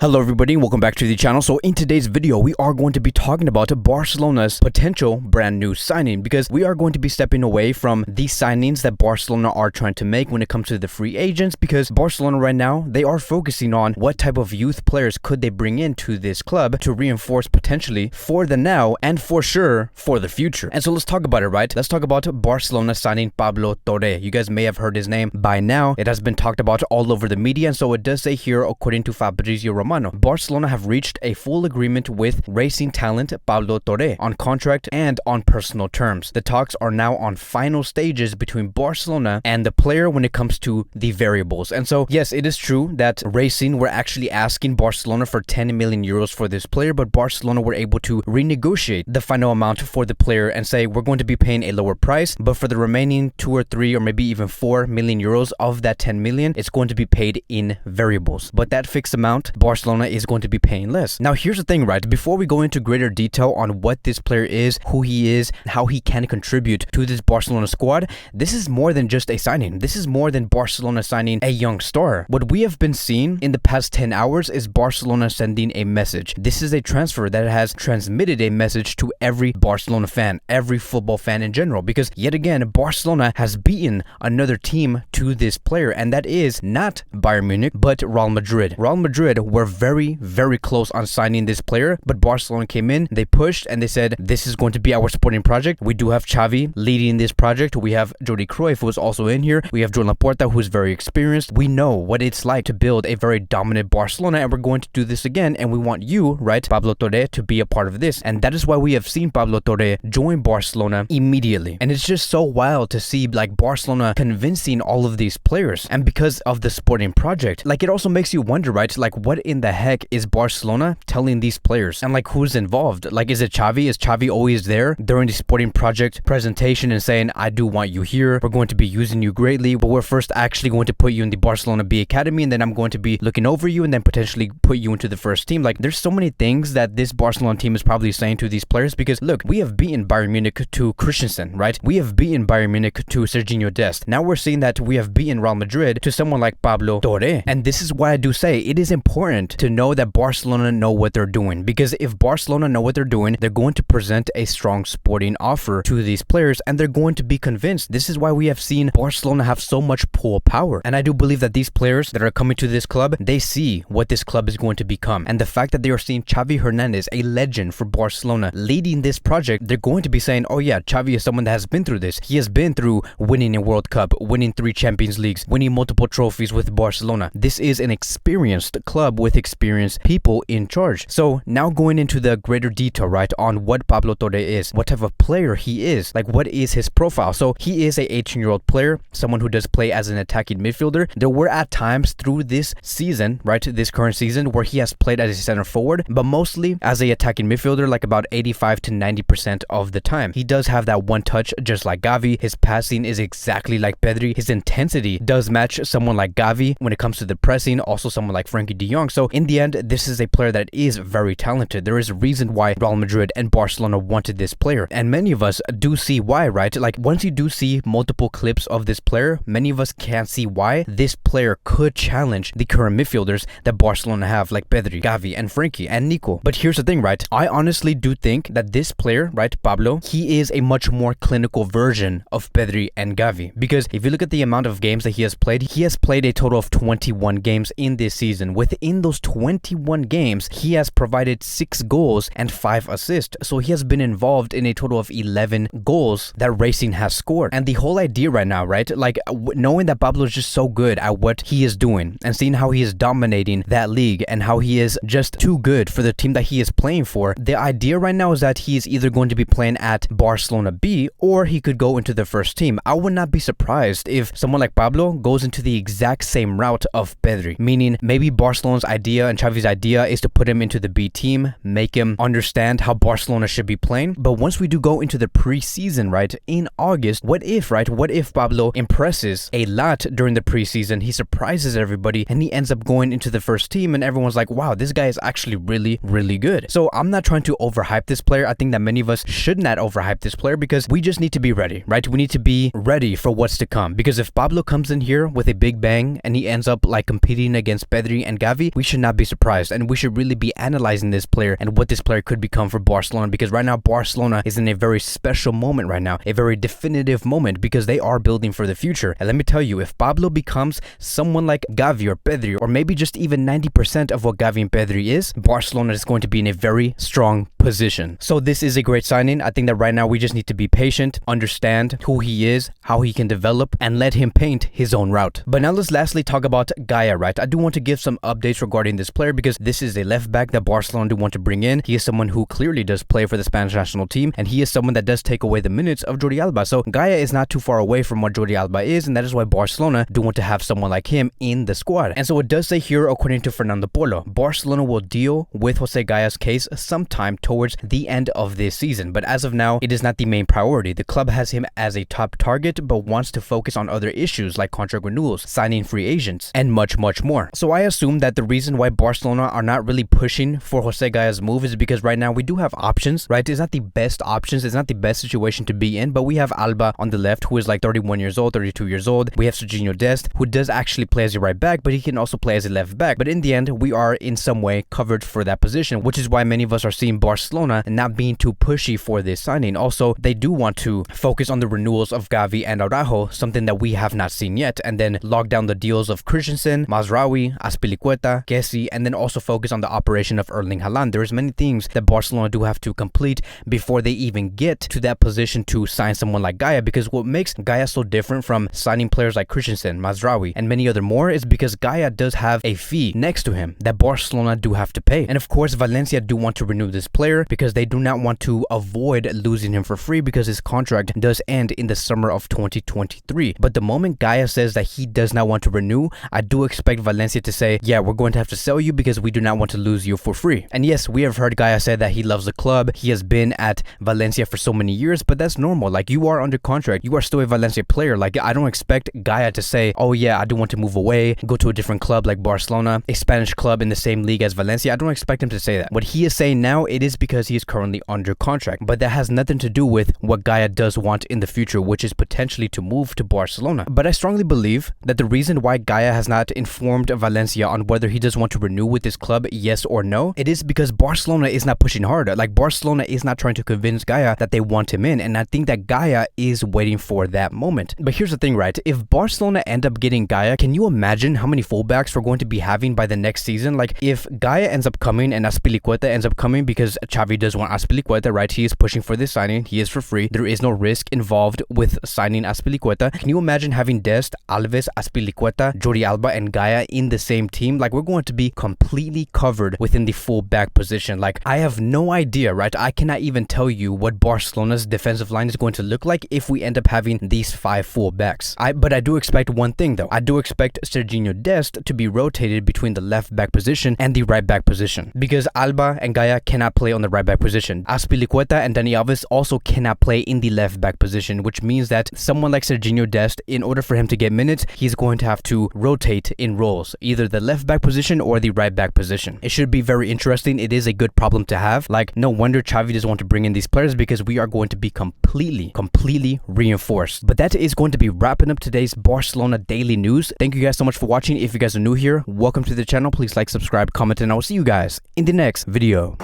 Hello everybody, welcome back to the channel. So in today's video, we are going to be talking about Barcelona's potential brand new signing, because we are going to be stepping away from the signings that Barcelona are trying to make when it comes to the free agents, because Barcelona right now, they are focusing on what type of youth players could they bring into this club to reinforce potentially for the now and for sure for the future. And so let's talk about it, right? Let's talk about Barcelona signing Pablo Torre. You guys may have heard his name by now. It has been talked about all over the media, and so it does say here, according to Fabrizio Romano, Barcelona have reached a full agreement with racing talent Pablo Torre on contract and on personal terms. The talks are now on final stages between Barcelona and the player when it comes to the variables. And so, yes, it is true that Racing were actually asking Barcelona for 10 million euros for this player, but Barcelona were able to renegotiate the final amount for the player and say, we're going to be paying a lower price, but for the remaining 2 or 3 or maybe even 4 million euros of that 10 million, it's going to be paid in variables. But that fixed amount, Barcelona is going to be paying less. Now, here's the thing, right? Before we go into greater detail on what this player is, who he is, how he can contribute to this Barcelona squad, this is more than just a signing. This is more than Barcelona signing a young star. What we have been seeing in the past 10 hours is Barcelona sending a message. This is a transfer that has transmitted a message to every Barcelona fan, every football fan in general, because yet again, Barcelona has beaten another team to this player, and that is not Bayern Munich, but Real Madrid. Real Madrid were very close on signing this player, but Barcelona came in, they pushed, and they said, this is going to be our sporting project. We do have Xavi leading this project. We have Jordi Cruyff, who is also in here. We have Joan Laporta, who is very experienced. We know what it's like to build a very dominant Barcelona, and we're going to do this again, and we want you, right, Pablo Torre, to be a part of this. And that is why we have seen Pablo Torre join Barcelona immediately. And it's just so wild to see like Barcelona convincing all of these players, and because of the sporting project, like it also makes you wonder, right, like what in the heck is Barcelona telling these players, and like who's involved? Like, is it Xavi? Is Xavi always there during the sporting project presentation and saying, I do want you here, we're going to be using you greatly, but we're first actually going to put you in the Barcelona B Academy, and then I'm going to be looking over you and then potentially put you into the first team? Like, there's so many things that this Barcelona team is probably saying to these players, because look, we have beaten Bayern Munich to Christensen, right? We have beaten Bayern Munich to Serginho Dest. Now we're seeing that we have beaten Real Madrid to someone like Pablo Torre. And this is why I do say it is important to know that Barcelona know what they're doing, because if Barcelona know what they're doing, they're going to present a strong sporting offer to these players, and they're going to be convinced. This is why we have seen Barcelona have so much pull power. And I do believe that these players that are coming to this club, they see what this club is going to become. And the fact that they are seeing Xavi Hernandez, a legend for Barcelona, leading this project, they're going to be saying, oh yeah, Xavi is someone that has been through this. He has been through winning a World Cup, winning 3 Champions Leagues, winning multiple trophies with Barcelona. This is an experienced club with experienced people in charge. So now going into the greater detail, right, on what Pablo Torre is, what type of player he is, like what is his profile. So he is a 18-year-old player, someone who does play as an attacking midfielder. There were at times through this season, right, this current season, where he has played as a center forward, but mostly as a attacking midfielder, like about 85 to 90% of the time. He does have that one touch just like Gavi. His passing is exactly like Pedri. His intensity does match someone like Gavi when it comes to the pressing, also someone like Frankie de Jong. So in the end, this is a player that is very talented. There is a reason why Real Madrid and Barcelona wanted this player, and many of us do see why, right? Like, once you do see multiple clips of this player, many of us can see why this player could challenge the current midfielders that Barcelona have, like Pedri, Gavi, and Frankie, and Nico. But here's the thing, right? I honestly do think that this player, right, Pablo, he is a much more clinical version of Pedri and Gavi, because if you look at the amount of games that he has played a total of 21 games in this season. Within those 21 games, he has provided 6 goals and 5 assists. So he has been involved in a total of 11 goals that Racing has scored. And the whole idea right now, right, like knowing that Pablo is just so good at what he is doing and seeing how he is dominating that league and how he is just too good for the team that he is playing for, the idea right now is that he is either going to be playing at Barcelona B, or he could go into the first team. I would not be surprised if someone like Pablo goes into the exact same route of Pedri, meaning maybe Barcelona's idea and Xavi's idea is to put him into the B team, make him understand how Barcelona should be playing. But once we do go into the preseason, right, in August, what if Pablo impresses a lot during the preseason, he surprises everybody, and he ends up going into the first team, and everyone's like, wow, this guy is actually really good. So I'm not trying to overhype this player. I think that many of us should not overhype this player, because we just need to be ready, right? We need to be ready for what's to come, because if Pablo Pablo comes in here with a big bang and he ends up like competing against Pedri and Gavi, we should not be surprised, and we should really be analyzing this player and what this player could become for Barcelona, because right now Barcelona is in a very special moment right now, a very definitive moment, because they are building for the future. And let me tell you, if Pablo becomes someone like Gavi or Pedri, or maybe just even 90% of what Gavi and Pedri is, Barcelona is going to be in a very strong position. So this is a great signing. I think that right now we just need to be patient, understand who he is, how he can develop, and let him paint his own route. But now let's lastly talk about Gaya, right? I do want to give some updates regarding this player, because this is a left back that Barcelona do want to bring in. He is someone who clearly does play for the Spanish national team, and he is someone that does take away the minutes of Jordi Alba. So Gaya is not too far away from what Jordi Alba is, and that is why Barcelona do want to have someone like him in the squad. And so it does say here, according to Fernando Polo, Barcelona will deal with Jose Gaya's case sometime towards the end of this season, but as of now, it is not the main priority. The club has him as a top target, but wants to focus on other issues like contract renewals, signing free agents, and much more. So I assume that the reason why Barcelona are not really pushing for Jose Gaya's move is because right now we do have options, right? It's not the best options, it's not the best situation to be in, but we have Alba on the left, who is like 31 years old, 32 years old. We have Serginho Dest, who does actually play as a right back, but he can also play as a left back. But in the end, we are in some way covered for that position, which is why many of us are seeing Barcelona not being too pushy for this signing. Also, they do want to focus on the renewals of Gavi and Araujo, something that we have not seen yet, and then lock down the deals of Christensen, Mazraoui, Azpilicueta, Kessie, and then also focus on the operation of Erling Haaland. There's many things that Barcelona do have to complete before they even get to that position to sign someone like Gaya, because what makes Gaya so different from signing players like Christensen, Mazraoui, and many other more is because Gaya does have a fee next to him that Barcelona do have to pay. And of course, Valencia do want to renew this player because they do not want to avoid losing him for free, because his contract does end in the summer of 2023. But the moment Gaya says that he does not want to renew, I do expect Valencia to say, yeah, we're going to have to sell you because we do not want to lose you for free. And yes, we have heard Gaya say that he loves the club. He has been at Valencia for so many years, but that's normal. Like, you are under contract. You are still a Valencia player. Like, I don't expect Gaya to say, oh yeah, I do want to move away, go to a different club like Barcelona, a Spanish club in the same league as Valencia. I don't expect him to say that. What he is saying now, it is because he is currently under contract, but that has nothing to do with what Gaya does want in the future, which is potentially to move to Barcelona. But I strongly believe that the reason why Gaya has not informed Valencia on whether he does want to renew with this club, yes or no, it is because Barcelona is not pushing hard. Like, Barcelona is not trying to convince Gaya that they want him in, and I think that Gaya is waiting for that moment. But here's the thing, right? If Barcelona end up getting Gaya, can you imagine how many fullbacks we're going to be having by the next season? Like, if Gaya ends up coming and Azpilicueta ends up coming, because Xavi does want Azpilicueta, right? He is pushing for this signing. He is for free. There is no risk involved with signing Azpilicueta. Can you imagine having Dest, Alves, Azpilicueta, Jordi Alba, and Gaya in the same team? Like, we're going to be completely covered within the fullback position. Like, I have no idea, right? I cannot even tell you what Barcelona's defensive line is going to look like if we end up having these 5 fullbacks. But I do expect one thing though. I do expect Serginho Dest to be rotated between the left back position and the right back position, because Alba and Gaya cannot play on the right back position. Azpilicueta and Dani Alves also cannot play in the left back position, which means that someone like Serginho Dest, in order for him to get minutes, he's going to have to rotate in roles, either the left back position or the right back position. It should be very interesting. It is a good problem to have. Like, no wonder Xavi doesn't want to bring in these players, because we are going to be completely reinforced. But that is going to be wrapping up today's Barcelona daily news. Thank you guys so much for watching. If you guys are new here, welcome to the channel. Please like, subscribe, comment, and I will see you guys in the next video.